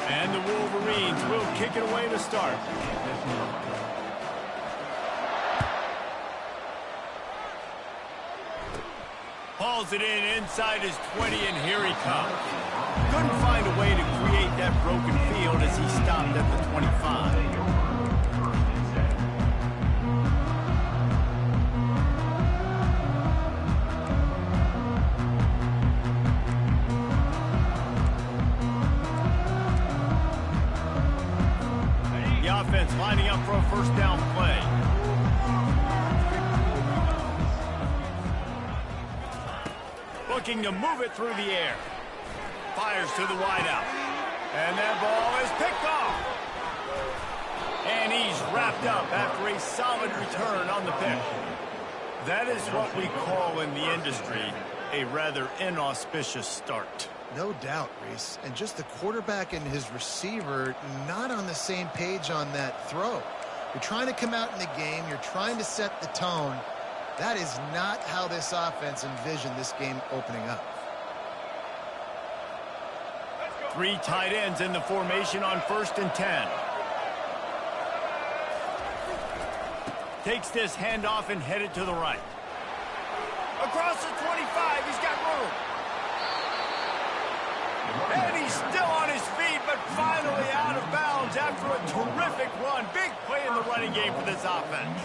And the Wolverines will kick it away to start. Hauls it in inside his 20, and here he comes. Couldn't find a way to create that broken field as he stopped at the 25. Lining up for a first down play. Looking to move it through the air. Fires to the wideout. And that ball is picked off. And he's wrapped up after a solid return on the pick. That is what we call in the industry a rather inauspicious start. No doubt, Reese. And just the quarterback and his receiver not on the same page on that throw. You're trying to come out in the game. You're trying to set the tone. That is not how this offense envisioned this game opening up. 3 tight ends in the formation on 1st and 10. Takes this handoff and headed to the right. Across the 25, he's got room. And he's still on his feet, but finally out of bounds after a terrific run. Big play in the running game for this offense.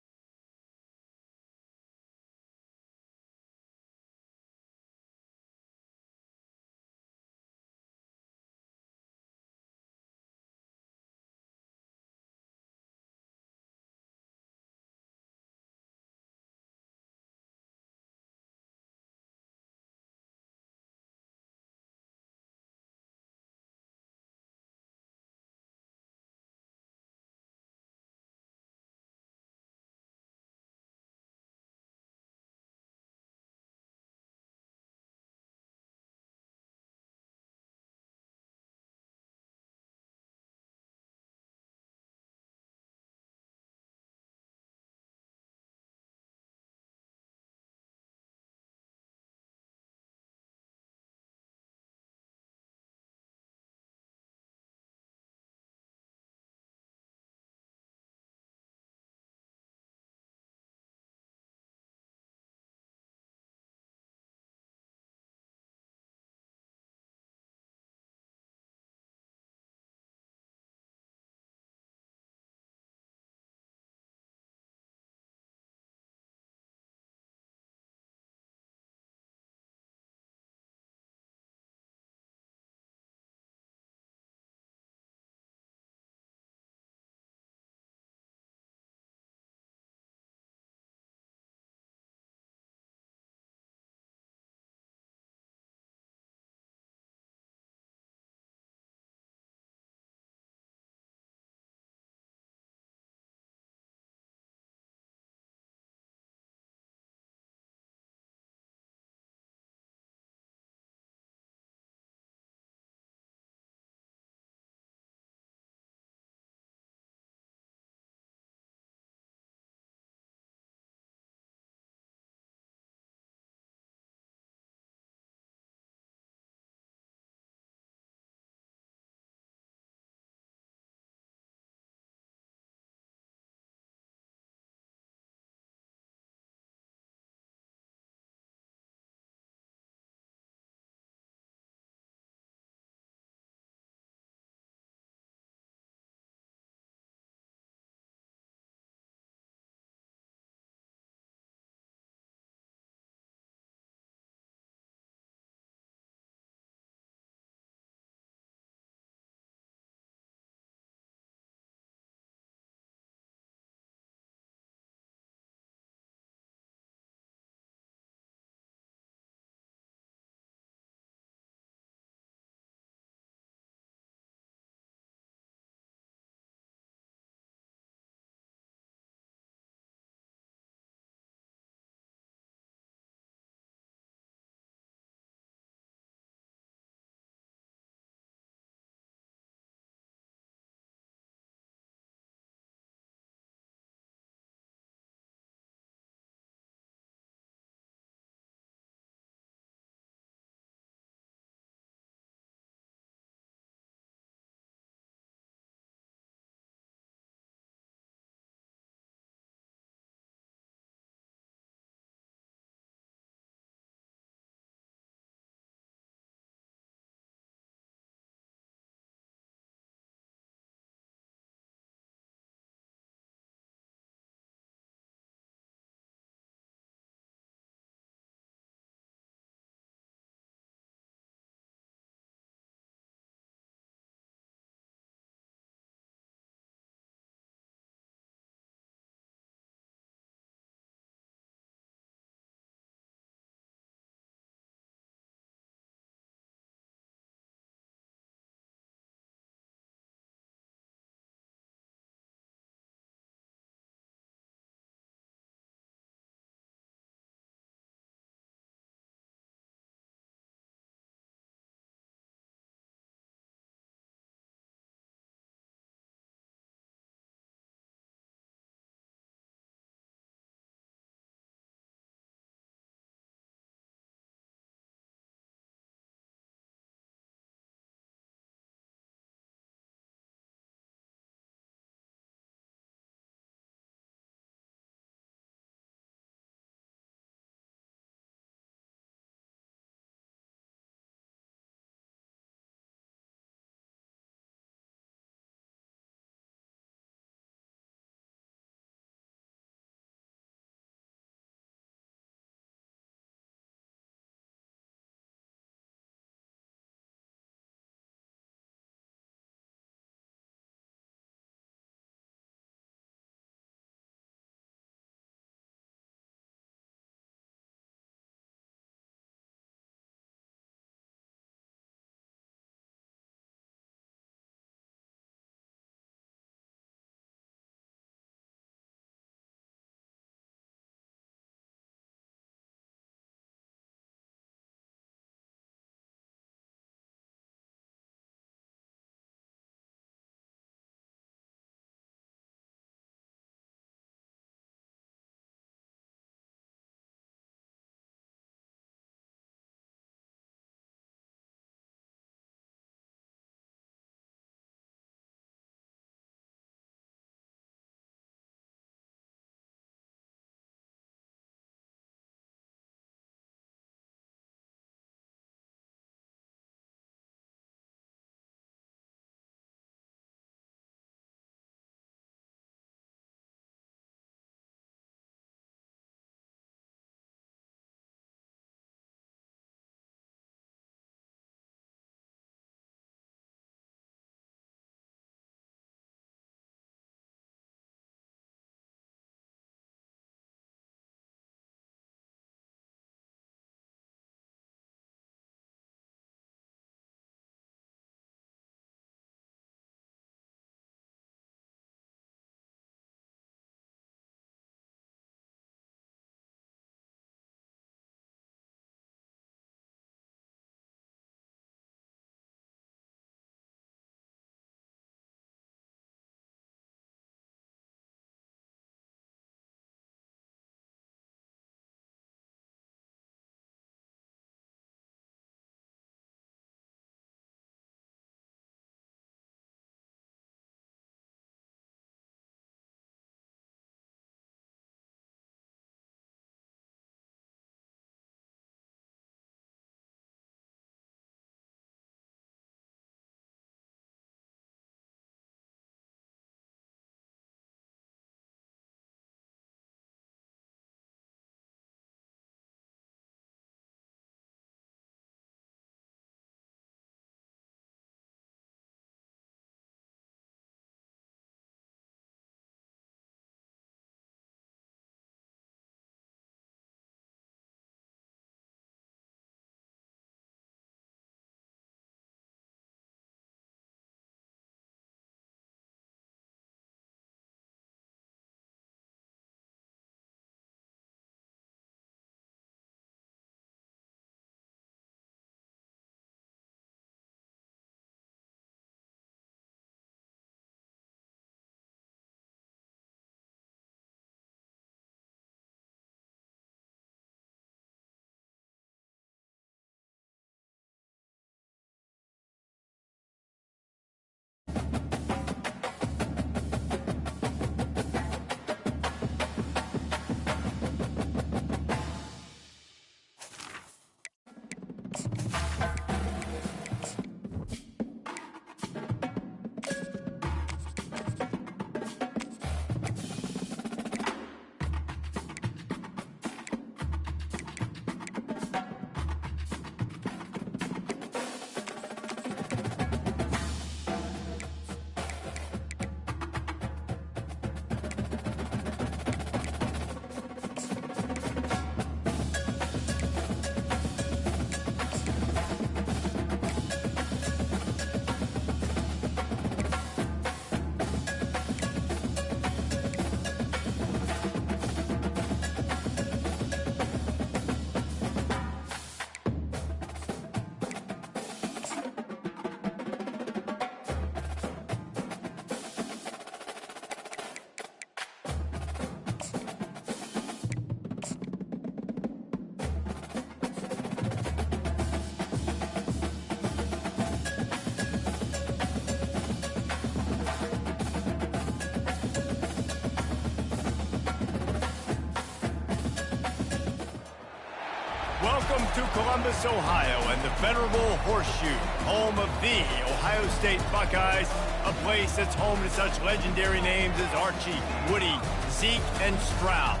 Welcome to Columbus, Ohio, and the venerable Horseshoe, home of the Ohio State Buckeyes, a place that's home to such legendary names as Archie, Woody, Zeke, and Stroud.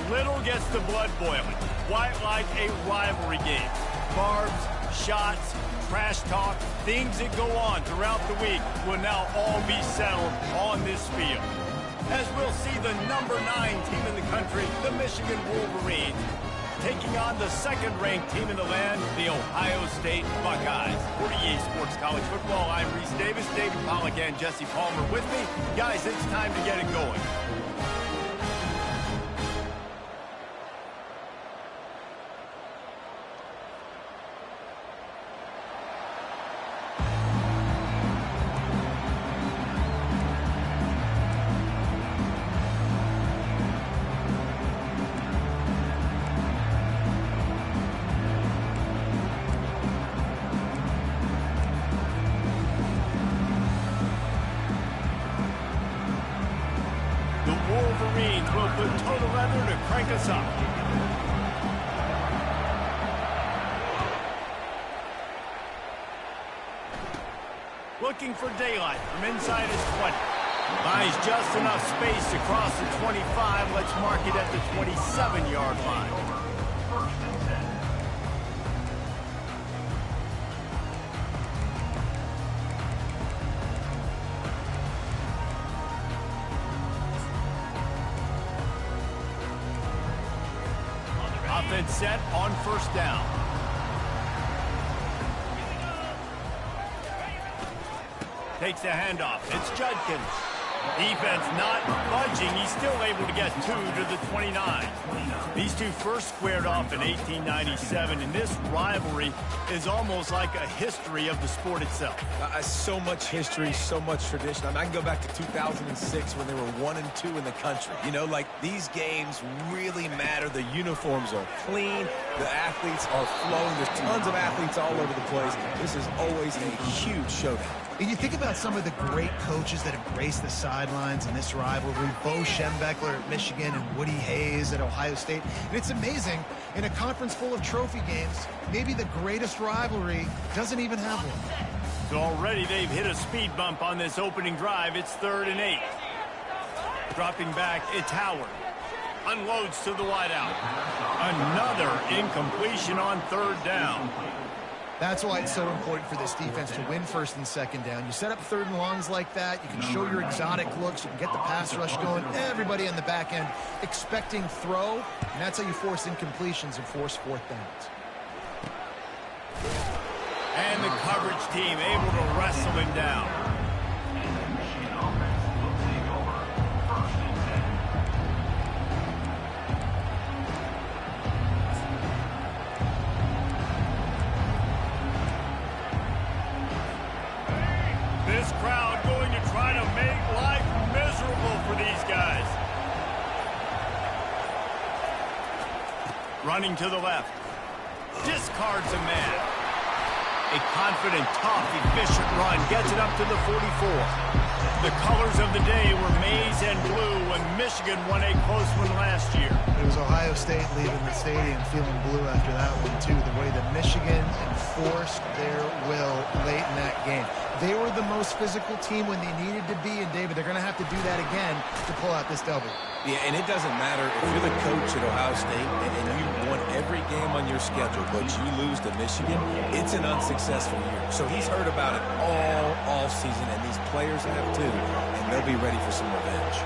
Little gets the blood boiling, quite like a rivalry game. Barbs, shots, trash talk, things that go on throughout the week will now all be settled on this field. As we'll see the number 9 team in the country, the Michigan Wolverines, taking on the second-ranked team in the land, the Ohio State Buckeyes. For EA Sports College Football, I'm Reese Davis, David Pollack, and Jesse Palmer with me. Guys, it's time to get it going. Wolverines will put total leather to crank us up. Looking for daylight from inside his 20. Buys just enough space across the 25. Let's mark it at the 27-yard line. Offense set on first down. Takes the handoff. It's Judkins. Defense not budging. He's still able to get 2 to the 29. These two first squared off in 1897, and this rivalry is almost like a history of the sport itself. So much history, so much tradition. I can go back to 2006 when they were 1-2 in the country. You know, like, these games really matter. The uniforms are clean. The athletes are flowing. There's tons of athletes all over the place. This is always a huge showdown. And you think about some of the great coaches that embrace the sidelines in this rivalry. Bo Schembechler at Michigan and Woody Hayes at Ohio State. And it's amazing, in a conference full of trophy games, maybe the greatest rivalry doesn't even have one. So already they've hit a speed bump on this opening drive. It's 3rd and 8. Dropping back, it's Howard. Unloads to the wideout. Another incompletion on 3rd down. That's why it's so important for this defense to win 1st and 2nd down. You set up 3rd and longs like that. You can show your exotic looks. You can get the pass rush going. Everybody on the back end expecting throw. And that's how you force incompletions and force 4th downs. And the coverage team able to wrestle him down. This crowd going to try to make life miserable for these guys. Running to the left. Discards a man. A confident, tough, efficient run gets it up to the 44. The colors of the day were maize and blue when Michigan won a close one last year. It was Ohio State leaving the stadium feeling blue after that one, too. The way that Michigan enforced their will late in that game. They were the most physical team when they needed to be, and David, they're going to have to do that again to pull out this W. Yeah, and it doesn't matter if you're the coach at Ohio State and you won every game on your schedule, but you lose to Michigan, it's an unsuccessful year. So he's heard about it all season, and these players have too, and they'll be ready for some revenge.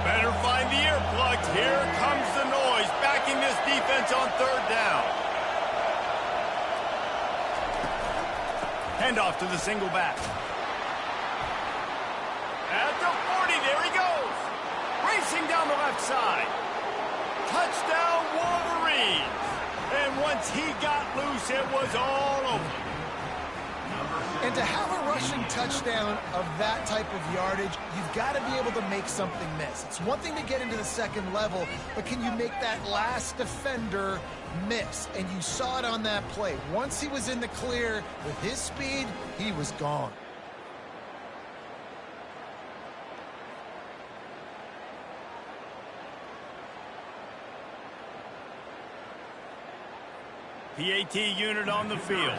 Better find the earplugs. Here comes the noise, backing this defense on 3rd down. Handoff to the single back. At the 40, there he goes. Racing down the left side. Touchdown, Wolverines. And once he got loose, it was all over. And to have a rushing touchdown of that type of yardage, you've got to be able to make something miss. It's one thing to get into the second level, but can you make that last defender miss? And you saw it on that play. Once he was in the clear with his speed, he was gone. PAT unit on the field.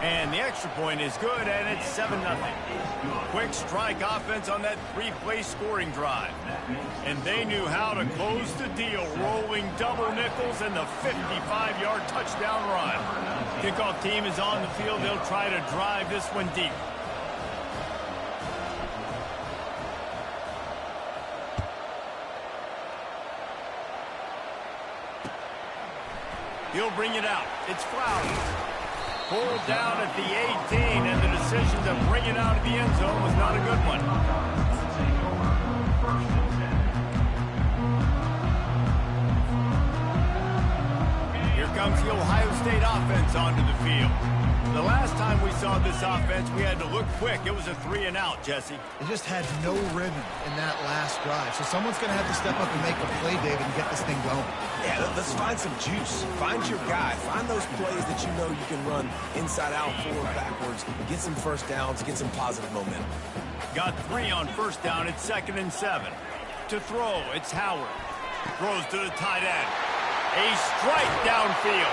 And the extra point is good, and it's 7-0. Quick strike offense on that 3-play scoring drive. And they knew how to close the deal, rolling double nickels and the 55-yard touchdown run. Kickoff team is on the field. They'll try to drive this one deep. He'll bring it out. It's Flowers. Pulled down at the 18, and the decision to bring it out of the end zone was not a good one. Here comes the Ohio State offense onto the field. The last time we saw this offense, we had to look quick. It was a 3-and-out, Jesse. They just had no rhythm in that last drive. So someone's going to have to step up and make a play, David, and get this thing going. Yeah, let's find some juice. Find your guy. Find those plays that you know you can run inside out, forward, backwards. Get some first downs. Get some positive momentum. Got 3 on first down. It's 2nd and 7. To throw, it's Howard. Throws to the tight end. A strike downfield.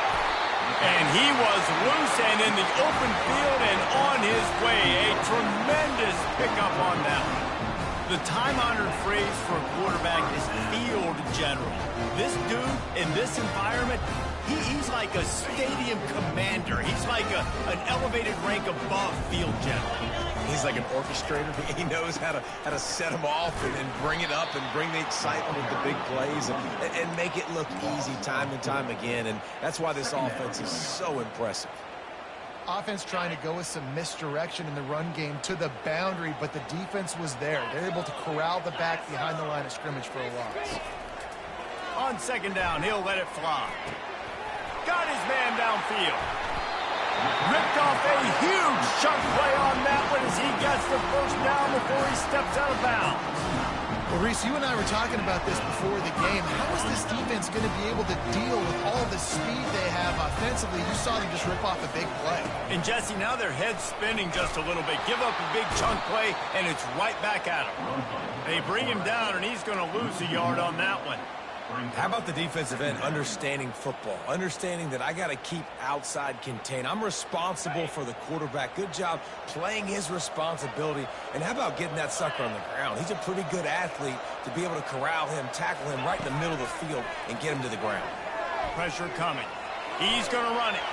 And he was loose and in the open field and on his way. A tremendous pickup on that one. The time-honored phrase for a quarterback is field general. This dude in this environment, he's like a stadium commander. He's like an elevated rank above field general. He's like an orchestrator. He knows how to set them off and bring it up and bring the excitement of the big plays and make it look easy time and time again. And that's why this offense is so impressive. Offense trying to go with some misdirection in the run game to the boundary, but the defense was there. They're able to corral the back behind the line of scrimmage for a loss. On 2nd down, he'll let it fly. Got his man downfield. Ripped off a huge chunk play on that one as he gets the first down before he steps out of bounds. Well, Reese, you and I were talking about this before the game. How is this defense going to be able to deal with all the speed they have offensively? You saw them just rip off a big play. And, Jesse, now their head's spinning just a little bit. Give up a big chunk play, and it's right back at him. They bring him down, and he's going to lose a yard on that one. How about the defensive end understanding football, understanding that I got to keep outside contained. I'm responsible for the quarterback. Good job playing his responsibility. And how about getting that sucker on the ground? He's a pretty good athlete to be able to corral him, tackle him right in the middle of the field and get him to the ground. Pressure coming. He's going to run it.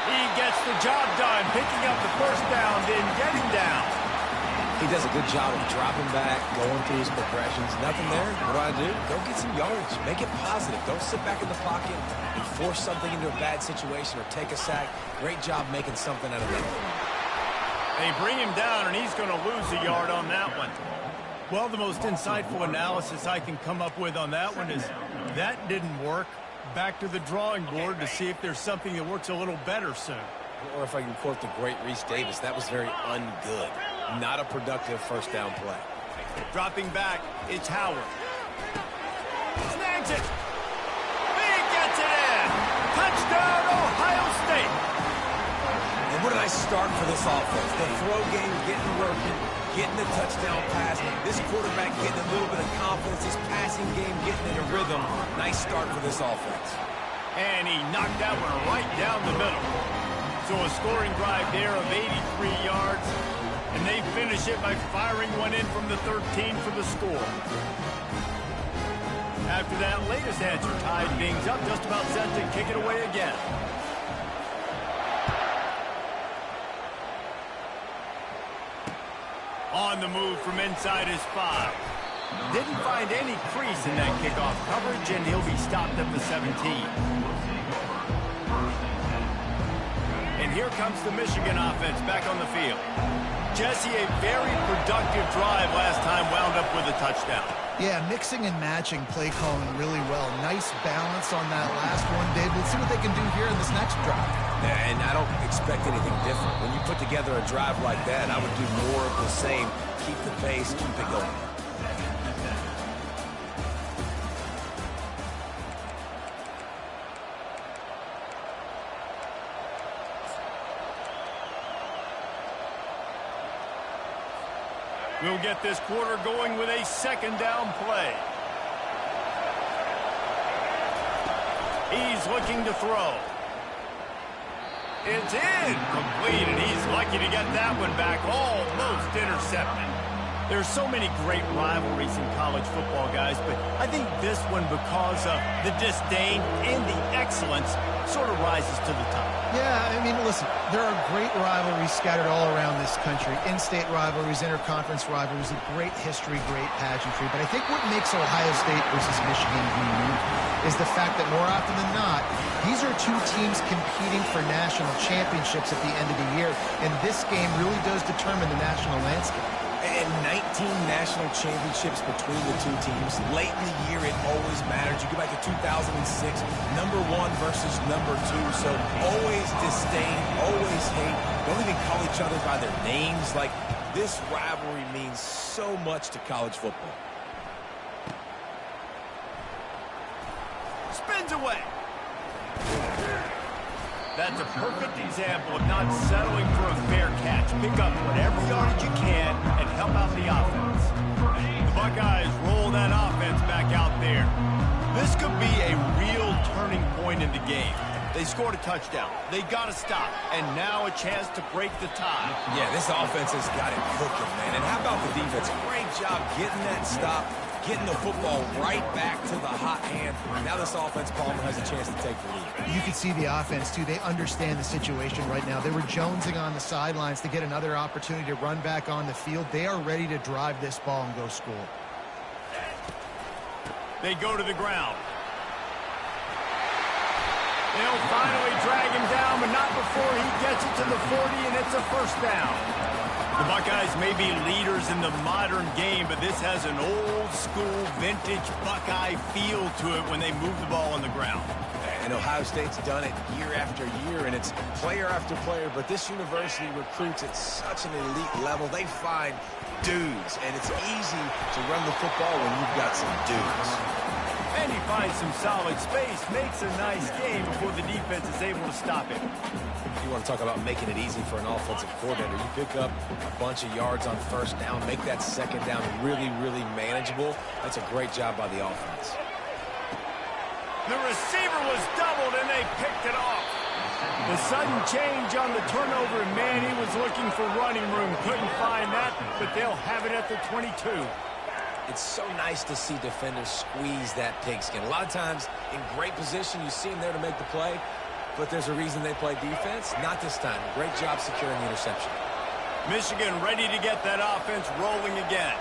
He gets the job done, picking up the first down, then getting down. He does a good job of dropping back, going through his progressions. Nothing there. What do? Go get some yards. Make it positive. Don't sit back in the pocket and force something into a bad situation or take a sack. Great job making something out of that. They bring him down, and he's going to lose a yard on that one. Well, the most insightful analysis I can come up with on that one is that didn't work. Back to the drawing board to see if there's something that works a little better soon. Or if I can quote the great Reese Davis, that was very ungood. Not a productive first down play. Dropping back, it's Howard. Snags it. He gets it in. Touchdown, Ohio State. And what a nice start for this offense. The throw game getting working, getting the touchdown pass. This quarterback getting a little bit of confidence. His passing game getting in a rhythm. Nice start for this offense. And he knocked that one right down the middle. So a scoring drive there of 83 yards. And they finish it by firing one in from the 13 for the score. After that latest answer tied things up, just about set to kick it away again. On the move from inside his 5. Didn't find any crease in that kickoff coverage, and he'll be stopped at the 17. And here comes the Michigan offense back on the field. Jesse, a very productive drive last time wound up with a touchdown. Yeah, mixing and matching play calling really well. Nice balance on that last one, Dave. Let's see what they can do here in this next drive. Yeah, and I don't expect anything different. When you put together a drive like that, I would do more of the same. Keep the pace, keep it going. We'll get this quarter going with a 2nd down play. He's looking to throw. It's incomplete, and he's lucky to get that one back, almost intercepted. There's so many great rivalries in college football, guys, but I think this one, because of the disdain and the excellence, sort of rises to the top. Yeah, I mean, listen, there are great rivalries scattered all around this country. In-state rivalries, interconference rivalries, a great history, great pageantry. But I think what makes Ohio State versus Michigan unique is the fact that more often than not, these are two teams competing for national championships at the end of the year. And this game really does determine the national landscape. And 19 national championships between the two teams. Late in the year, it always matters. You go back to 2006, #1 versus #2. So always disdain, always hate. Don't even call each other by their names. Like, this rivalry means so much to college football. Spins away. That's a perfect example of not settling for a fair catch. Pick up whatever yardage you can and help out the offense. The Buckeyes roll that offense back out there. This could be a real turning point in the game. They scored a touchdown. They got to stop. And now a chance to break the tie. Yeah, this offense has got it cooking, man. And how about the defense? Great job getting that stop, getting the football right back to the hot hand. Now this offense, Palmer, has a chance to take the lead. You can see the offense, too. They understand the situation right now. They were jonesing on the sidelines to get another opportunity to run back on the field. They are ready to drive this ball and go score. They go to the ground. They'll finally drag him down, but not before he gets it to the 40, and it's a first down. The Buckeyes may be leaders in the modern game, but this has an old-school, vintage Buckeye feel to it when they move the ball on the ground. And Ohio State's done it year after year, and it's player after player, but this university recruits at such an elite level. They find dudes, and it's easy to run the football when you've got some dudes. And he finds some solid space, makes a nice game before the defense is able to stop him. You want to talk about making it easy for an offensive coordinator. You pick up a bunch of yards on first down, make that second down really, really manageable. That's a great job by the offense. The receiver was doubled, and they picked it off. The sudden change on the turnover, and man, he was looking for running room. Couldn't find that, but they'll have it at the 22. It's so nice to see defenders squeeze that pigskin. A lot of times, in great position, you see them there to make the play, but there's a reason they play defense. Not this time. Great job securing the interception. Michigan ready to get that offense rolling again.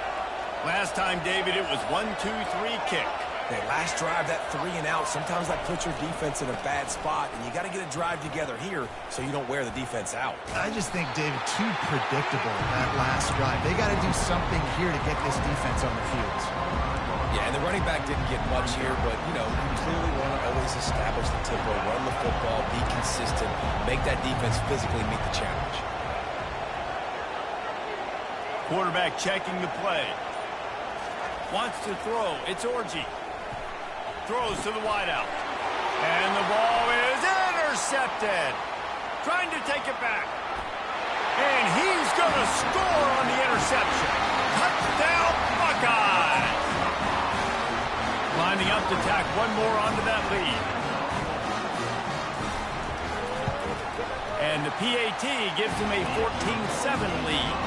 Last time, David, it was 1-2-3 kick. Okay, last drive, that 3 and out. Sometimes that puts your defense in a bad spot, and you got to get a drive together here so you don't wear the defense out. I just think, David, too predictable that last drive. They got to do something here to get this defense on the field. Yeah, and the running back didn't get much here, but, you know, you clearly want to always establish the tempo, run the football, be consistent, make that defense physically meet the challenge. Quarterback checking the play. Wants to throw. It's Orji. Throws to the wideout. And the ball is intercepted. Trying to take it back. And he's going to score on the interception. Touchdown, Buckeyes. Lining up to tack one more onto that lead. And the PAT gives him a 14-7 lead.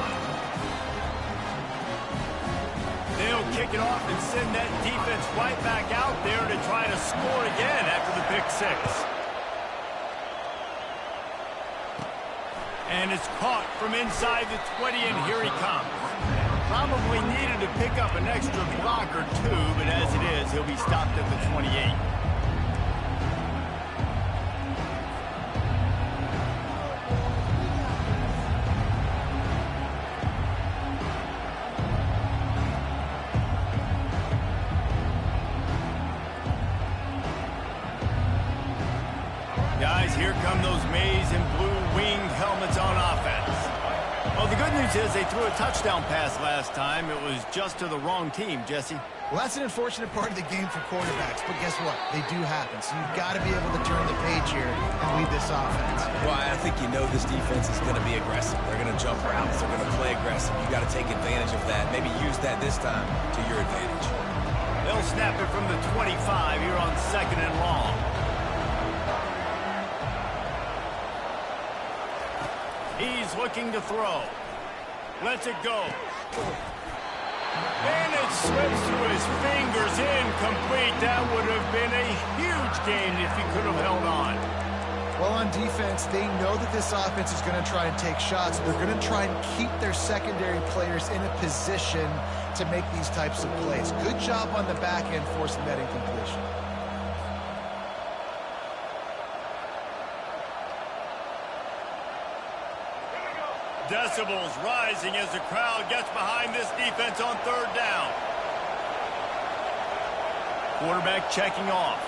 They'll kick it off and send that defense right back out there to try to score again after the pick six. And it's caught from inside the 20, and here he comes. Probably needed to pick up an extra block or two, but as it is, he'll be stopped at the 28. Guys, here come those maize and blue winged helmets on offense. Well, the good news is they threw a touchdown pass last time. It was just to the wrong team, Jesse. Well, that's an unfortunate part of the game for quarterbacks, but guess what? They do happen, so you've got to be able to turn the page here and lead this offense. Well, I think you know this defense is going to be aggressive. They're going to jump routes. They're going to play aggressive. You got to take advantage of that. Maybe use that this time to your advantage. They'll snap it from the 25 here on 2nd and long. He's looking to throw. Lets it go. And it slips through his fingers, incomplete. That would have been a huge gain if he could have held on. Well, on defense, they know that this offense is going to try and take shots. They're going to try and keep their secondary players in a position to make these types of plays. Good job on the back end forcing that incompletion. Decibels rising as the crowd gets behind this defense on third down. Quarterback checking off.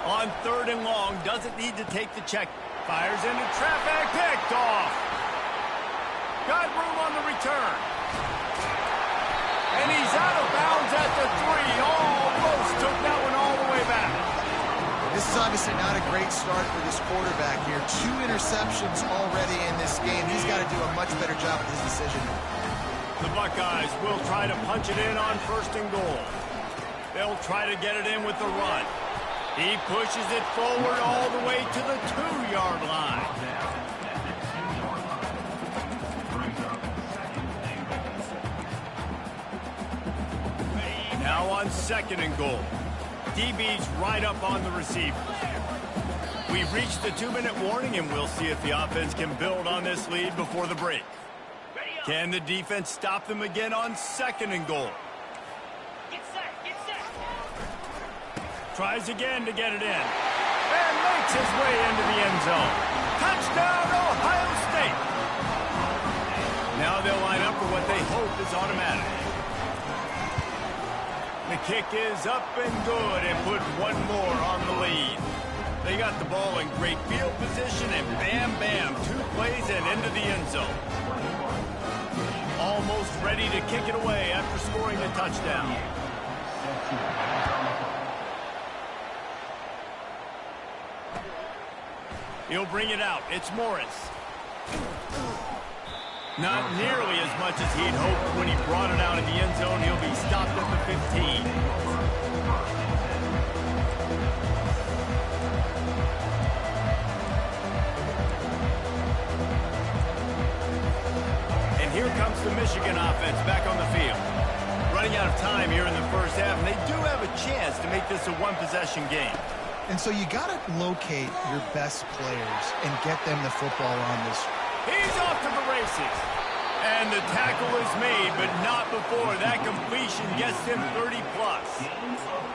On third and long, doesn't need to take the check. Fires into traffic, picked off. Got room on the return. And he's out of bounds at the 3. Almost took that one all the way back. This is obviously not a great start for this quarterback here. 2 interceptions already in this game. He's got to do a much better job with his decision. The Buckeyes will try to punch it in on first and goal. They'll try to get it in with the run. He pushes it forward all the way to the 2-yard line. Now on second and goal. DB's right up on the receiver. We've reached the 2-minute warning, and we'll see if the offense can build on this lead before the break. Can the defense stop them again on second and goal? Get set, get set. Tries again to get it in. And makes his way into the end zone. Touchdown, Ohio State! Now they'll line up for what they hope is automatic. The kick is up and good and put one more on the lead. They got the ball in great field position and bam, bam, 2 plays and into the end zone. Almost ready to kick it away after scoring the touchdown. He'll bring it out. It's Morris. Not nearly as much as he'd hoped when he brought it out in the end zone. He'll be stopped at the 15. And here comes the Michigan offense back on the field. Running out of time here in the first half, and they do have a chance to make this a one-possession game. And so you got to locate your best players and get them the football on this. He's off to the races. And the tackle is made, but not before that completion gets him 30-plus.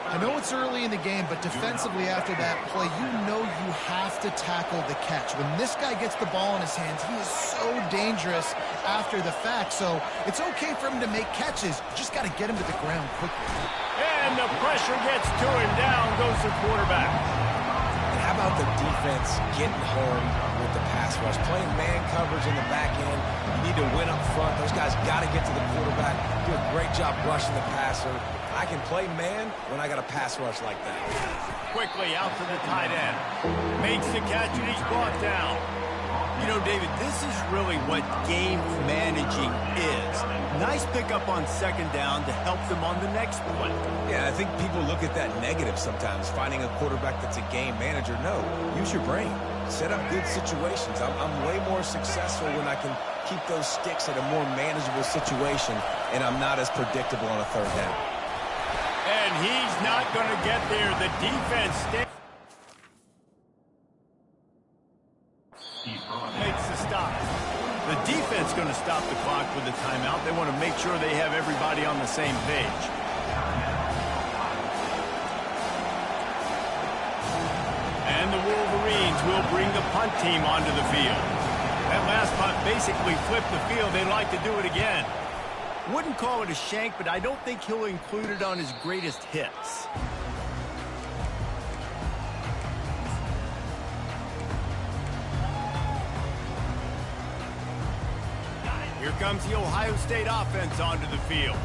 I know it's early in the game, but defensively after that play, you know you have to tackle the catch. When this guy gets the ball in his hands, he is so dangerous after the fact. So it's okay for him to make catches. You just got to get him to the ground quickly. And the pressure gets to him. Down goes the quarterback. How about the defense getting home with the pass rush? Playing man coverage in the back end. You need to win up front. Those guys got to get to the quarterback. Do a great job rushing the passer. I can play man when I got a pass rush like that. Quickly out to the tight end. Makes the catch and he's brought down. You know, David, this is really what game managing is. Nice pickup on second down to help them on the next play. Yeah, I think people look at that negative sometimes, finding a quarterback that's a game manager. No, use your brain. Set up good situations. I'm way more successful when I can keep those sticks at a more manageable situation, and I'm not as predictable on a third down. And he's not going to get there. The defense makes the stop. The defense going to stop the clock with the timeout. They want to make sure they have everybody on the same page. And the Wolverines will bring the punt team onto the field. That last punt basically flipped the field. They'd like to do it again. Wouldn't call it a shank, but I don't think he'll include it on his greatest hits. Here comes the Ohio State offense onto the field.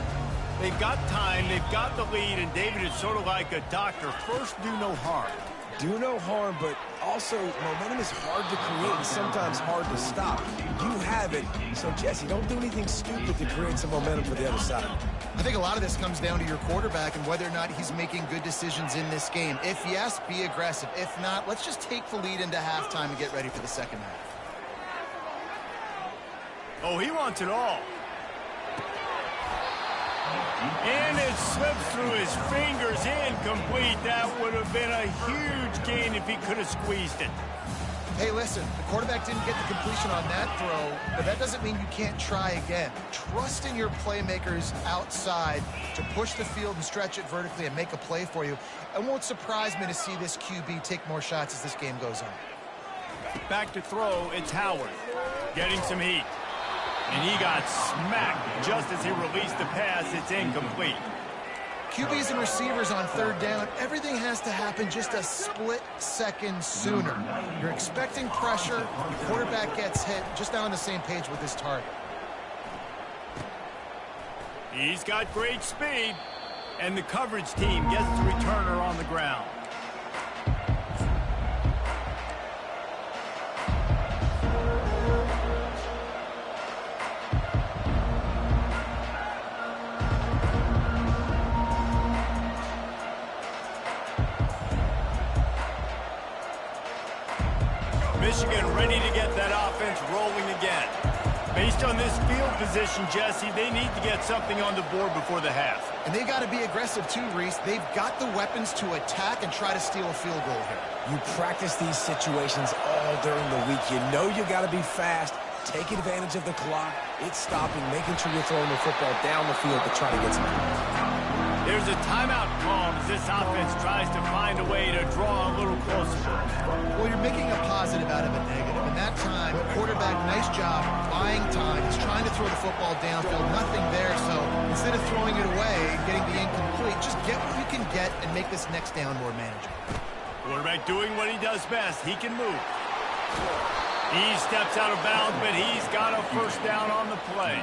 They've got time, they've got the lead, and David is sort of like a doctor. First, do no harm. Do no harm, but also also, momentum is hard to create and sometimes hard to stop. You have it, so Jesse, don't do anything stupid to create some momentum for the other side. I think a lot of this comes down to your quarterback and whether or not he's making good decisions in this game. If yes, be aggressive. If not, let's just take the lead into halftime and get ready for the second half. Oh, he wants it all. And it slips through his fingers, incomplete. That would have been a huge gain if he could have squeezed it. Hey, listen, the quarterback didn't get the completion on that throw, but that doesn't mean you can't try again. Trust in your playmakers outside to push the field and stretch it vertically and make a play for you. It won't surprise me to see this QB take more shots as this game goes on. Back to throw, it's Howard. Getting some heat. And he got smacked just as he released the pass. It's incomplete. QBs and receivers on third down, everything has to happen just a split second sooner. You're expecting pressure, the quarterback gets hit, just not on the same page with his target. He's got great speed, and the coverage team gets the returner on the ground. Michigan ready to get that offense rolling again. Based on this field position, Jesse, they need to get something on the board before the half. And they got to be aggressive too, Reese. They've got the weapons to attack and try to steal a field goal here. You practice these situations all during the week. You know you got to be fast, take advantage of the clock. It's stopping, making sure you're throwing the football down the field to try to get some. There's a timeout called as this offense tries to find a way to draw a little closer. Well, you're making a positive out of a negative. And that time, quarterback, nice job, buying time. He's trying to throw the football downfield, nothing there. So instead of throwing it away and getting the incomplete, just get what you can get and make this next down more manageable. Quarterback doing what he does best. He can move. He steps out of bounds, but he's got a first down on the play.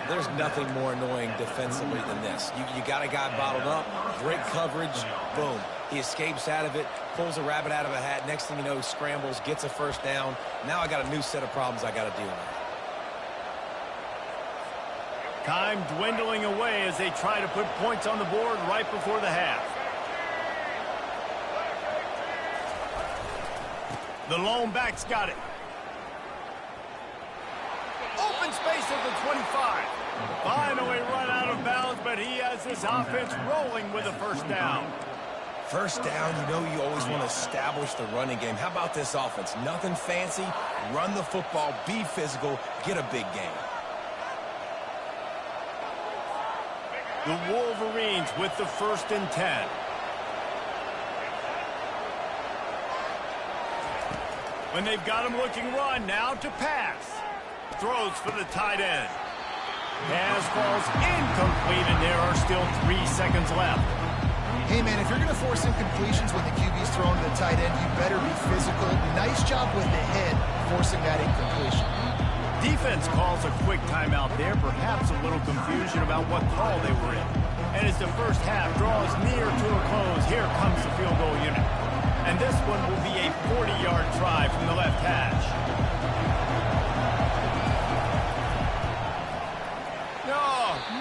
There's nothing more annoying defensively than this. You got a guy bottled up, great coverage, boom. He escapes out of it, pulls a rabbit out of a hat. Next thing you know, he scrambles, gets a first down. Now I got a new set of problems I got to deal with. Time dwindling away as they try to put points on the board right before the half. The lone back's got it. Open space at the 25. Finally run out of bounds, but he has this offense rolling with a first down. First down, you know you always want to establish the running game. How about this offense? Nothing fancy. Run the football, be physical, get a big gain. The Wolverines with the 1st and 10. When they've got him looking run, now to pass. Throws for the tight end. Pass falls incomplete, and there are still 3 seconds left. Hey, man, if you're going to force incompletions when the QB's throwing to the tight end, you better be physical. Nice job with the hit, forcing that incompletion. Defense calls a quick timeout there, perhaps a little confusion about what call they were in. And as the first half draws near to a close, here comes the field goal unit. And this one will be a 40-yard try from the left hash.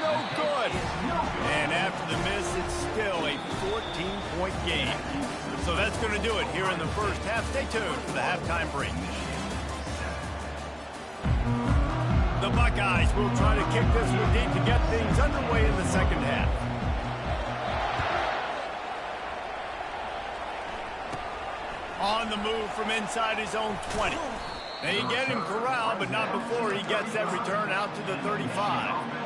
No good. And after the miss, it's still a 14-point game. So that's going to do it here in the first half. Stay tuned for the halftime break. The Buckeyes will try to kick this one deep to get things underway in the second half. On the move from inside his own 20. They get him corralled, but not before he gets that return out to the 35.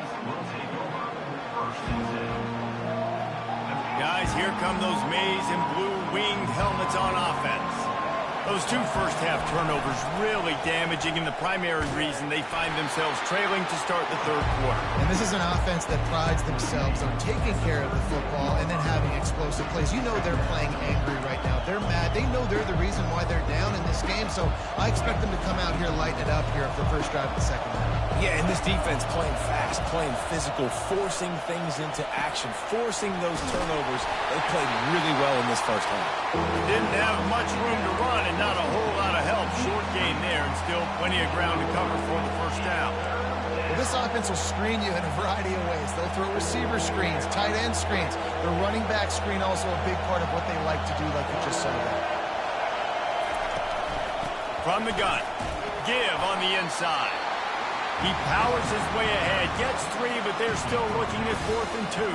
Guys, here come those maize and blue winged helmets on offense. Those 2 first-half turnovers really damaging, and the primary reason they find themselves trailing to start the 3rd quarter. And this is an offense that prides themselves on taking care of the football and then having explosive plays. You know they're playing angry right now. They're mad. They know they're the reason why they're down in this game, so I expect them to come out here, lighten it up here for the first drive of the second half. Yeah, and this defense playing fast, playing physical, forcing things into action, forcing those turnovers. They played really well in this first half. Didn't have much room to run, and Not a whole lot of help. Short gain there, and still plenty of ground to cover for the first down. Well, this offense will screen you in a variety of ways. They'll throw receiver screens, tight end screens. The running back screen also a big part of what they like to do, like we just saw there. From the gun, give on the inside. He powers his way ahead, gets 3, but they're still looking at 4th and 2.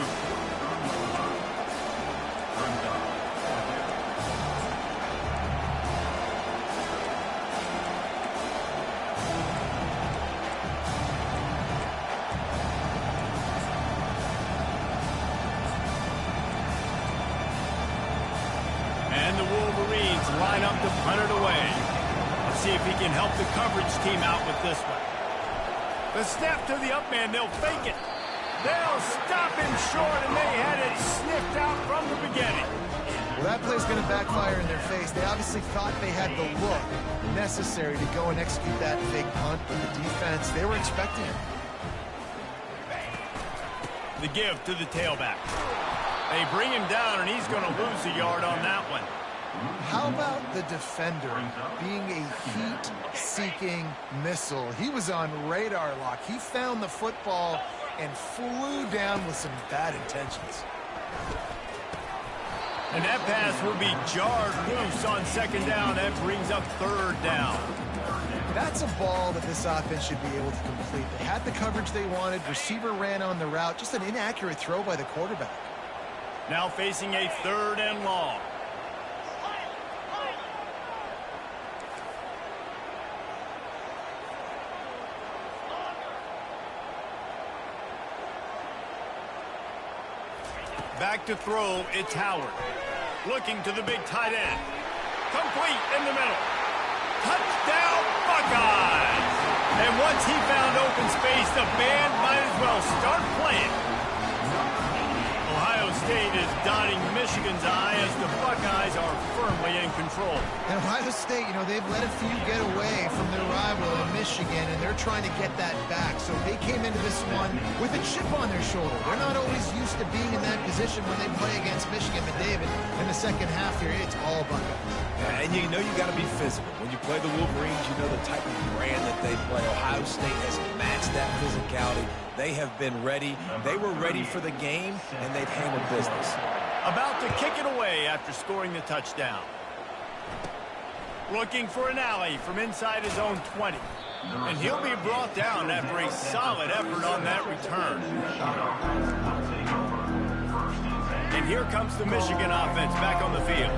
And the Wolverines line up to punt it away. Let's see if he can help the coverage team out with this one. The snap to the up man, they'll fake it. They'll stop him short, and they had it sniffed out from the beginning. Well, that play's going to backfire in their face. They obviously thought they had the look necessary to go and execute that fake punt, but the defense, they were expecting it. The give to the tailback. They bring him down, and he's going to lose a yard on that one. How about the defender being a heat-seeking missile? He was on radar lock. He found the football and flew down with some bad intentions. And that pass will be jarred loose on 2nd down. That brings up 3rd down. That's a ball that this offense should be able to complete. They had the coverage they wanted. Receiver ran on the route. Just an inaccurate throw by the quarterback. Now facing a 3rd and long. Back to throw, it's Howard. Looking to the big tight end. Complete in the middle. Touchdown, Buckeyes! And once he found open space, the band might as well start playing. Ohio State is dotting Michigan's eye as the Buckeyes are firmly in control. And Ohio State, they've let a few get away from their rival in Michigan, and they're trying to get that back. So they came into this one with a chip on their shoulder. They're not always used to being in that position when they play against Michigan. But David, in the second half here, it's all Buckeyes. And you know you got to be physical. When you play the Wolverines, you know the type of brand that they play. Ohio State has matched that physicality. They have been ready. They were ready for the game, and they've handled business. About to kick it away after scoring the touchdown. Looking for an alley from inside his own 20. And he'll be brought down after a solid effort on that return. And here comes the Michigan offense back on the field.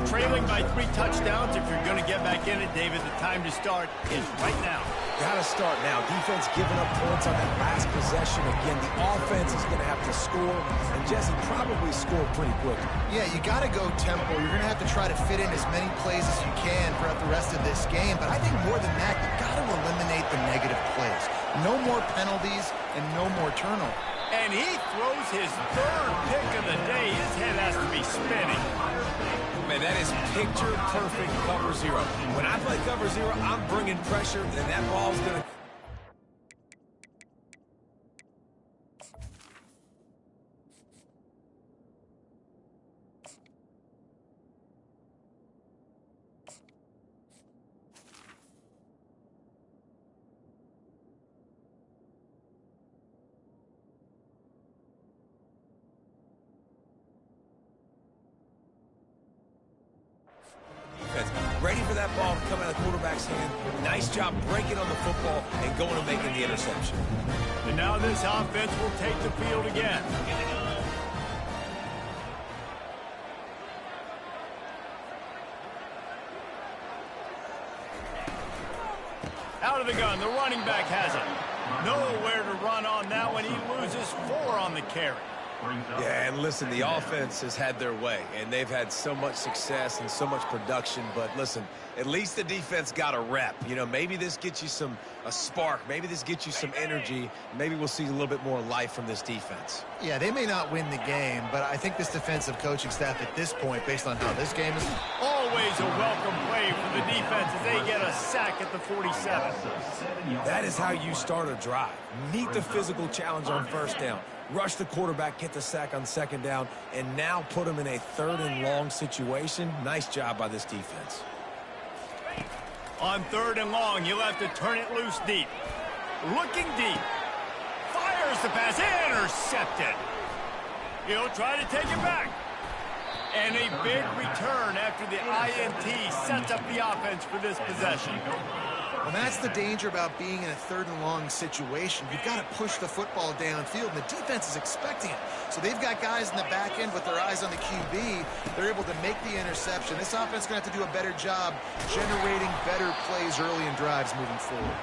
Trailing by 3 touchdowns. If you're going to get back in it, David, the time to start is right now. Got to start now. Defense giving up points on that last possession. Again, the offense is going to have to score, and Jesse probably score pretty quickly. Yeah, you got to go tempo. You're going to have to try to fit in as many plays as you can throughout the rest of this game. But I think more than that, you got to eliminate the negative plays. No more penalties and no more turnover. And he throws his 3rd pick of the day. His head has to be spinning. Man, that is picture-perfect cover 0. When I play cover 0, I'm bringing pressure, and that ball's going to... Ready for that ball to come out of the quarterback's hand. Nice job breaking on the football and going and making the interception. And now this offense will take the field again. Out of the gun, the running back has it. Nowhere to run on that one. He loses 4 on the carry. Yeah, and listen, the offense has had their way, and they've had so much success and so much production. But listen, at least the defense got a rep. Maybe this gets you a spark. Maybe this gets you some energy. Maybe we'll see a little bit more life from this defense. Yeah, they may not win the game, but I think this defensive coaching staff at this point, based on how this game is... Always a welcome play for the defense as they get a sack at the 47. That is how you start a drive. Meet the physical challenge on 1st down. Rush the quarterback, get the sack on 2nd down, and now put him in a 3rd and long situation. Nice job by this defense. On 3rd and long, he'll have to turn it loose deep. Looking deep. Fires the pass. Intercepted. He'll try to take it back. And a big return after the INT sets up the offense for this possession. Well, that's the danger about being in a 3rd and long situation. You've got to push the football downfield, and the defense is expecting it. So they've got guys in the back end with their eyes on the QB. They're able to make the interception. This offense is going to have to do a better job generating better plays early in drives moving forward.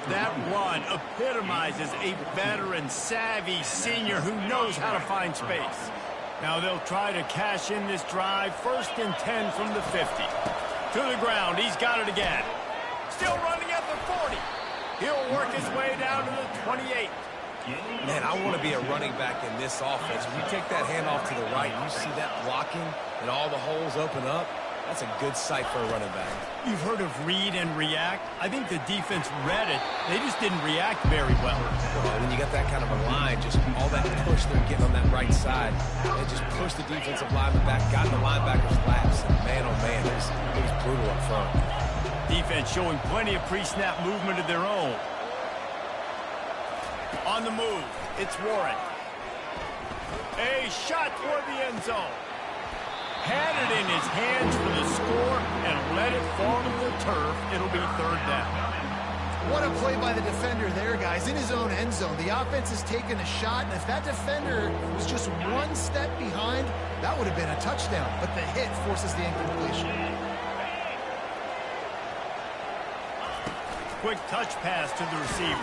That run epitomizes a veteran, savvy senior who knows how to find space. Now they'll try to cash in this drive. 1st and 10 from the 50. To the ground. He's got it again. Still running at the 40. He'll work his way down to the 28. Man, I want to be a running back in this offense. When you take that handoff to the right, you see that blocking and all the holes open up. That's a good sight for a running back. You've heard of read and react. I think the defense read it. They just didn't react very well. When you got that kind of a line, just all that push they're getting on that right side, they just pushed the defensive lineman back, got in the linebacker's laps, and man, oh man, it was brutal up front. Defense showing plenty of pre-snap movement of their own. On the move, it's Warren. A shot toward the end zone. Had it in his hands for the score and let it fall to the turf. It'll be 3rd down. What a play by the defender there, guys. In his own end zone, the offense has taken a shot, and if that defender was just one step behind, that would have been a touchdown. But the hit forces the incompletion. Quick touch pass to the receiver.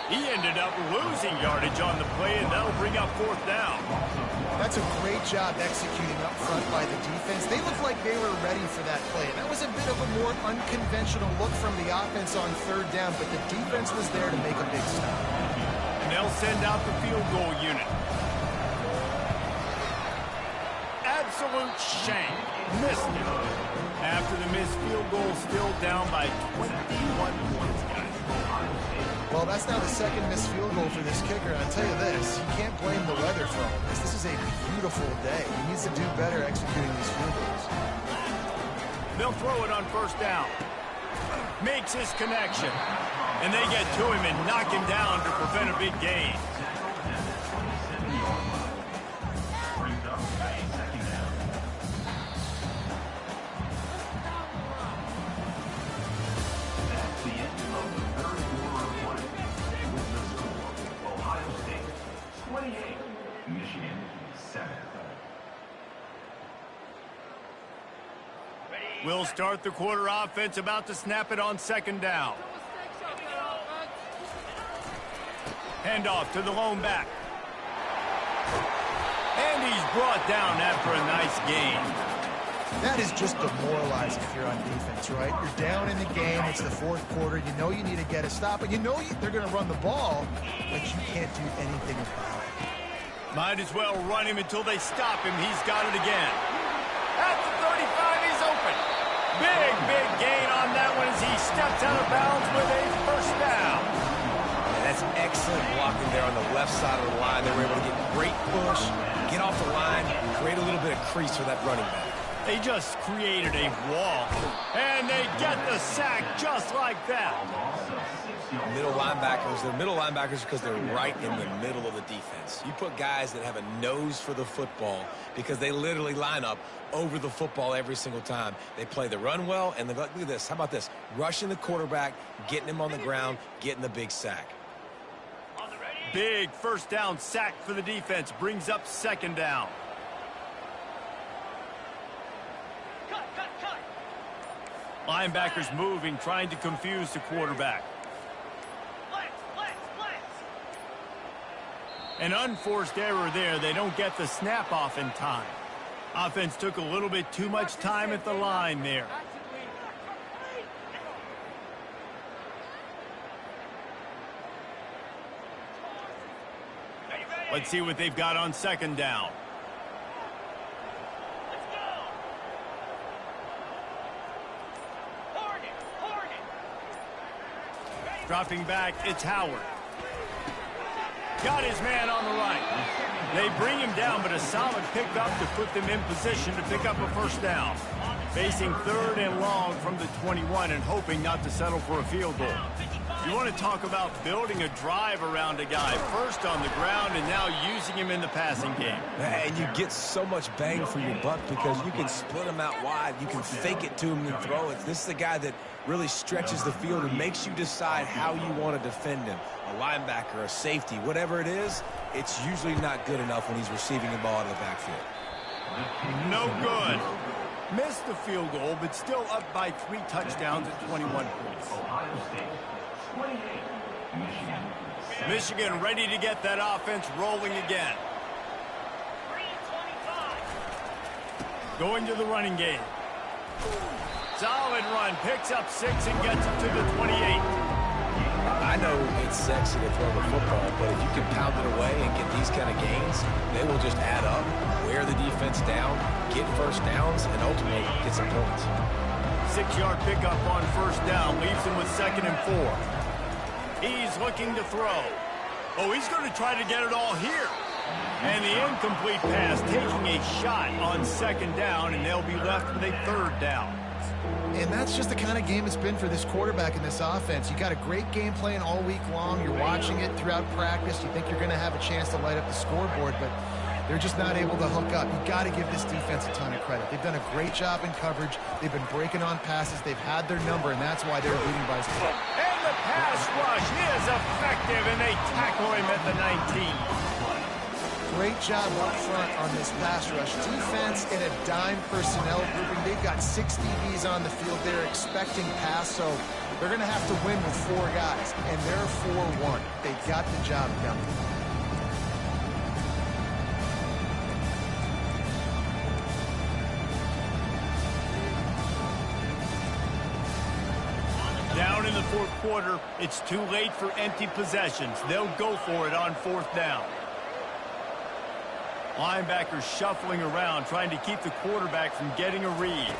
He ended up losing yardage on the play, and that'll bring up 4th down. That's a great job executing up front by the defense. They looked like they were ready for that play. That was a bit of a more unconventional look from the offense on 3rd down, but the defense was there to make a big stop. And they'll send out the field goal unit. Absolute shank. Missed it. After the missed field goal, still down by 21 points, guys. Well, that's now the 2nd missed field goal for this kicker. And I'll tell you this, you can't blame the weather for all this. This is a beautiful day. He needs to do better executing these field goals. They'll throw it on 1st down. Makes his connection. And they get to him and knock him down to prevent a big gain. We'll start the quarter offense, about to snap it on 2nd down. Handoff to the lone back. And he's brought down after a nice gain. That is just demoralizing if you're on defense, right? You're down in the game. It's the 4th quarter. You know you need to get a stop, and you know they're going to run the ball, but you can't do anything about it. Might as well run him until they stop him. He's got it again. At the 35, he's open. Big gain on that one as he steps out of bounds with a 1st down. And that's excellent blocking there on the left side of the line. They were able to get great push, get off the line, create a little bit of crease for that running back. They just created a wall, and they get the sack just like that. Middle linebackers, they're middle linebackers because they're right in the middle of the defense. You put guys that have a nose for the football because they literally line up over the football every single time. They play the run well, and look at this. How about this? Rushing the quarterback, getting him on the ground, getting the big sack. Big 1st down sack for the defense, brings up 2nd down. Linebackers moving, trying to confuse the quarterback. An unforced error there. They don't get the snap off in time. Offense took a little bit too much time at the line there. Let's see what they've got on 2nd down. Dropping back, it's Howard. Got his man on the right. They bring him down, but a solid pickup to put them in position to pick up a 1st down. Facing 3rd and long from the 21 and hoping not to settle for a field goal. You want to talk about building a drive around a guy, first on the ground and now using him in the passing game. And you get so much bang for your buck because you can split him out wide. You can fake it to him and throw it. This is the guy that really stretches the field and makes you decide how you want to defend him. A linebacker, a safety, whatever it is, it's usually not good enough when he's receiving the ball out of the backfield. No good. Missed the field goal, but still up by 3 touchdowns at 21 points. Michigan ready to get that offense rolling again. Going to the running game. Solid run, picks up 6 and gets it to the 28. I know it's sexy to throw the football, but if you can pound it away and get these kind of gains, they will just add up, wear the defense down, get first downs, and ultimately get some points. 6-yard pickup on first down, leaves him with 2nd and 4. He's looking to throw. Oh, he's going to try to get it all here. And the incomplete pass taking a shot on 2nd down, and they'll be left with a 3rd down. And that's just the kind of game it's been for this quarterback in this offense. You got a great game plan all week long. You're watching it throughout practice. You think you're going to have a chance to light up the scoreboard, but they're just not able to hook up. You got to give this defense a ton of credit. They've done a great job in coverage. They've been breaking on passes. They've had their number, and that's why they're leading by so much. And the pass rush is effective, and they tackle him at the 19. Great job up front on this pass rush. Defense in a dime personnel grouping. They've got 6 DBs on the field. They're expecting pass, so they're going to have to win with 4 guys, and they're 4-1. They got the job done. Down in the 4th quarter, it's too late for empty possessions. They'll go for it on 4th down. Linebackers shuffling around, trying to keep the quarterback from getting a read.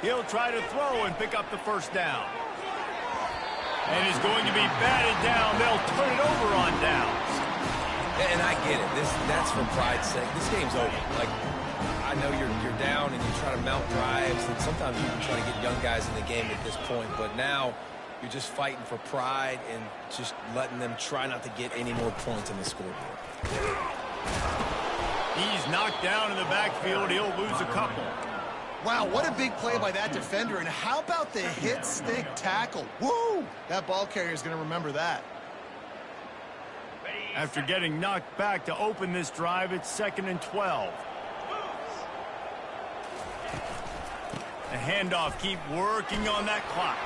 He'll try to throw and pick up the 1st down. And he's going to be batted down. They'll turn it over on downs. And I get it. That's for pride's sake. This game's over. Like, I know you're down and you try to mount drives, and sometimes you can try to get young guys in the game at this point, but now you're just fighting for pride and just letting them try not to get any more points in the scoreboard. He's knocked down in the backfield. He'll lose a couple. Wow, what a big play by that defender. And how about the hit stick tackle? Woo! That ball carrier is going to remember that. After getting knocked back to open this drive, it's 2nd and 12. The handoff, keep working on that clock.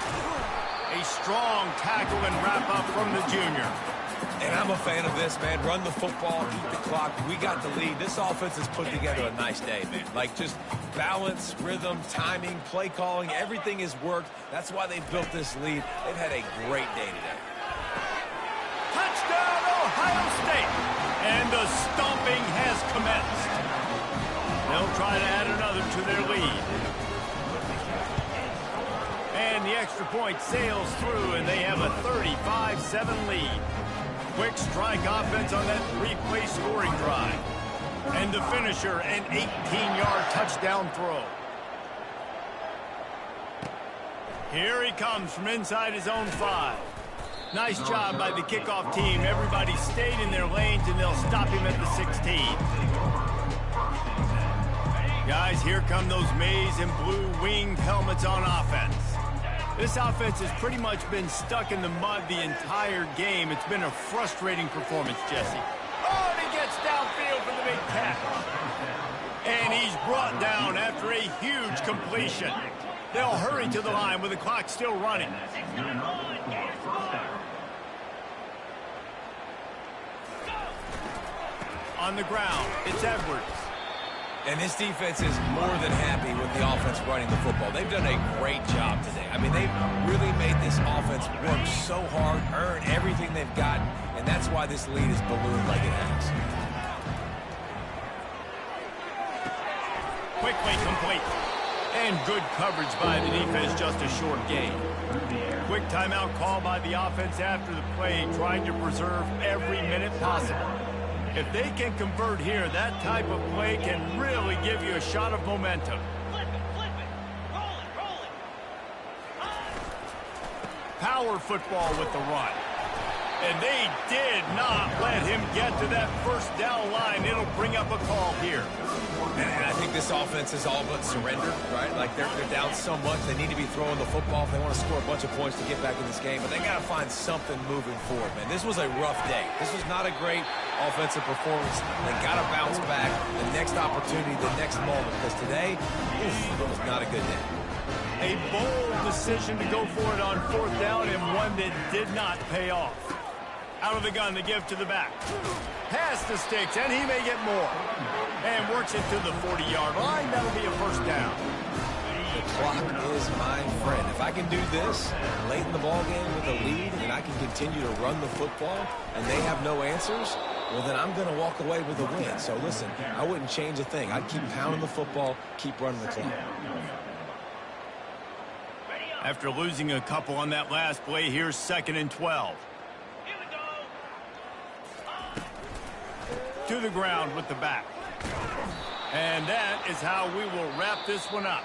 A strong tackle and wrap up from the junior. And I'm a fan of this, man. Run the football, keep the clock. We got the lead. This offense has put together a nice day, man. Like, just balance, rhythm, timing, play calling, everything has worked. That's why they built this lead. They've had a great day today. Touchdown, Ohio State! And the stomping has commenced. They'll try to add another to their lead. And the extra point sails through, and they have a 35-7 lead. Quick strike offense on that 3-play scoring drive. And the finisher, an 18-yard touchdown throw. Here he comes from inside his own 5. Nice job by the kickoff team. Everybody stayed in their lanes, and they'll stop him at the 16. Guys, here come those maize and blue winged helmets on offense. This offense has pretty much been stuck in the mud the entire game. It's been a frustrating performance, Jesse. Oh, and he gets downfield for the big catch. And he's brought down after a huge completion. They'll hurry to the line with the clock still running. On the ground, it's Edwards. And this defense is more than happy with the offense running the football. They've done a great job today. I mean, they've really made this offense work so hard, earn everything they've got, and that's why this lead is ballooned like it has. Quickly complete. And good coverage by the defense, just a short gain. Quick timeout call by the offense after the play, trying to preserve every minute possible. If they can convert here, that type of play can really give you a shot of momentum. power football with the run. And they did not let him get to that first down line. It'll bring up a call here. And I think this offense is all but surrendered, right? Like they're down so much, they need to be throwing the football if they want to score a bunch of points to get back in this game. But they got to find something moving forward, man. This was a rough day. This was not a great offensive performance. They got to bounce back the next opportunity, the next moment, because today was not a good day. A bold decision to go for it on fourth down, and one that did not pay off. Out of the gun to give to the back. Pass the sticks, and he may get more. And works it to the 40-yard line. That'll be a first down. The clock is my friend. If I can do this late in the ball game with a lead and I can continue to run the football and they have no answers, well, then I'm going to walk away with a win. So, listen, I wouldn't change a thing. I'd keep pounding the football, keep running the clock. After losing a couple on that last play, here's 2nd and 12. To the ground with the back. And that is how we will wrap this one up.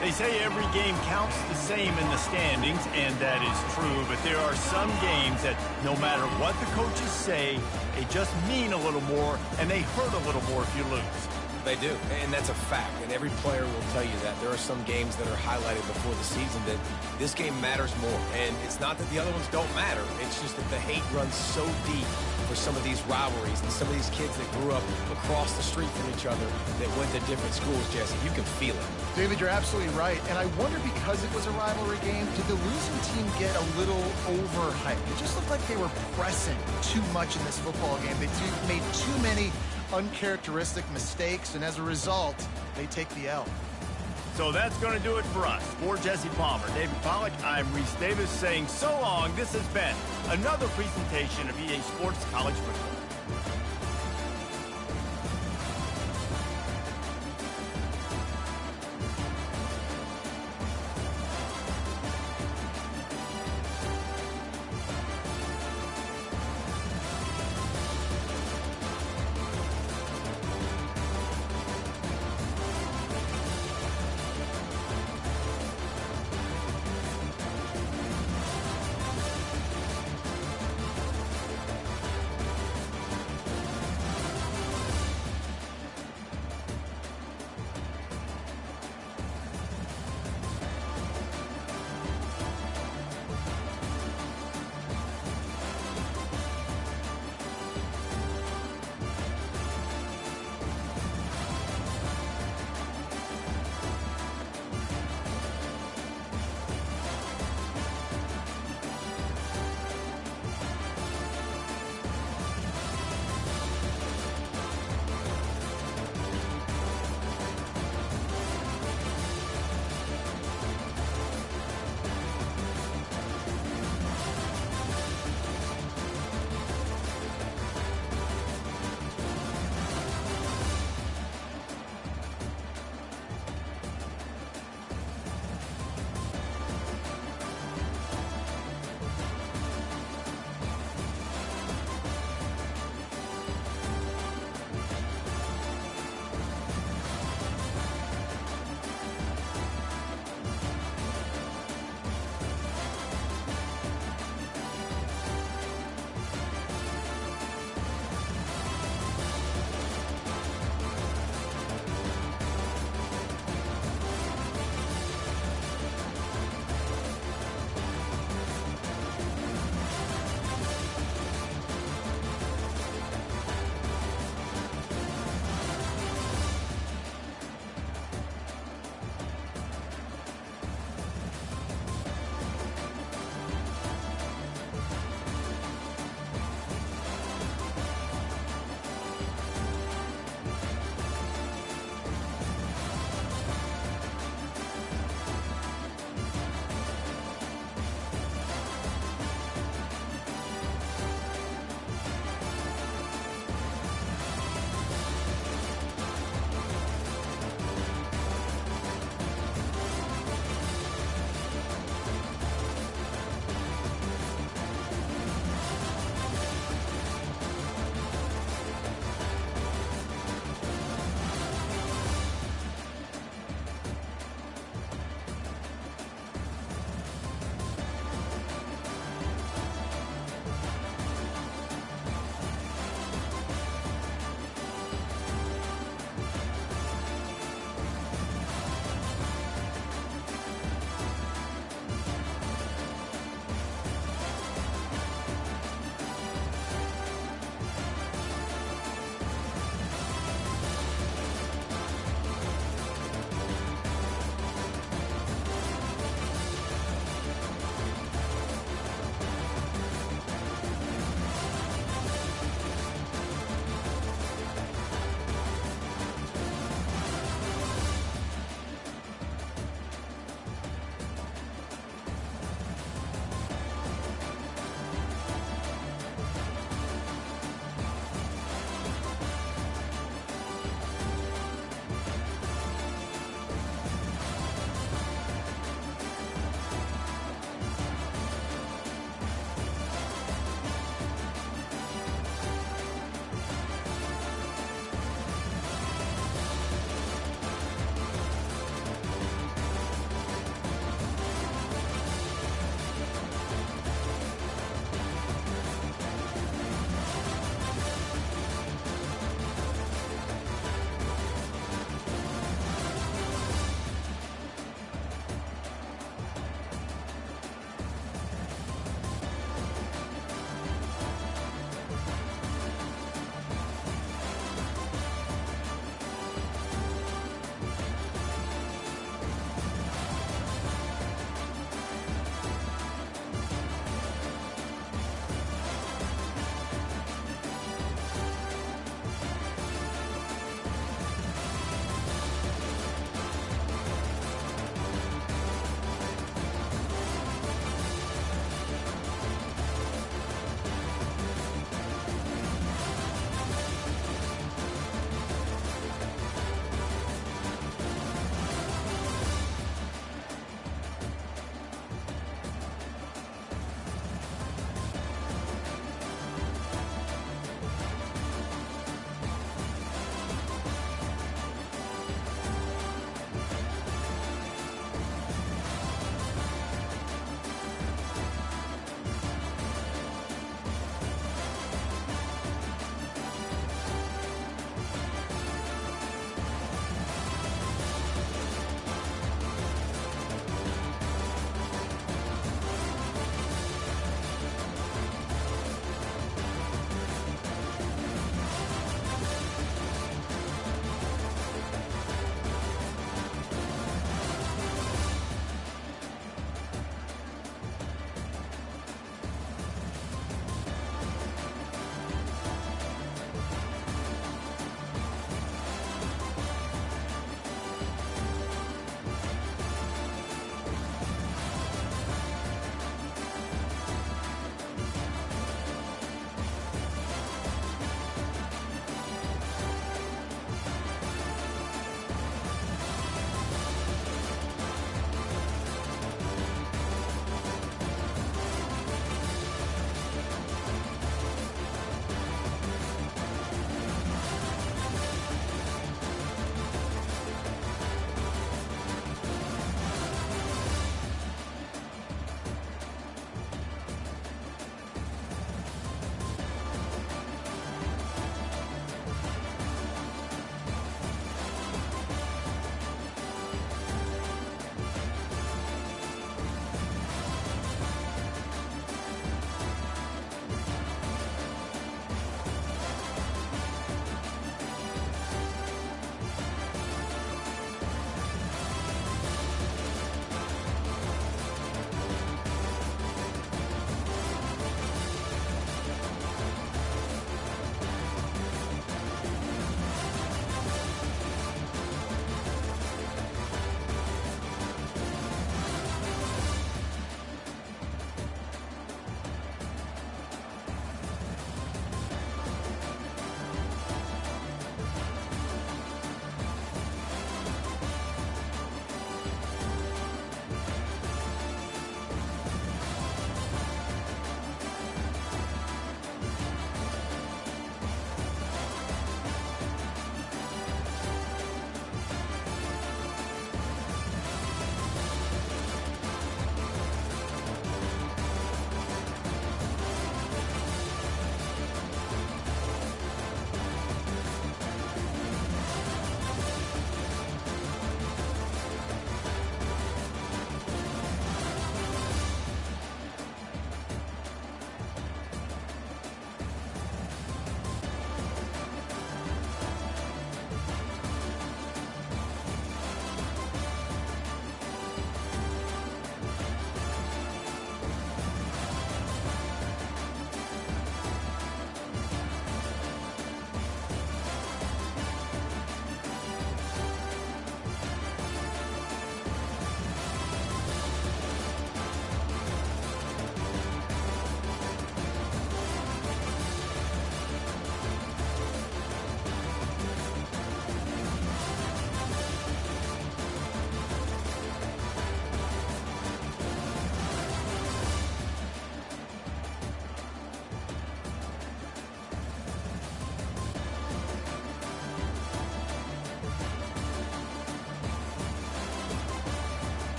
They say every game counts the same in the standings, and that is true, but there are some games that no matter what the coaches say, they just mean a little more, and they hurt a little more if you lose. They do, and that's a fact, and every player will tell you that. There are some games that are highlighted before the season that this game matters more, and it's not that the other ones don't matter. It's just that the hate runs so deep for some of these rivalries and some of these kids that grew up across the street from each other that went to different schools, Jesse. You can feel it. David, you're absolutely right, and I wonder, because it was a rivalry game, did the losing team get a little overhyped? It just looked like they were pressing too much in this football game. They made too many uncharacteristic mistakes, and as a result, they take the L. So that's going to do it for us. For Jesse Palmer, David Pollack, I'm Reese Davis saying so long. This has been another presentation of EA Sports College Football.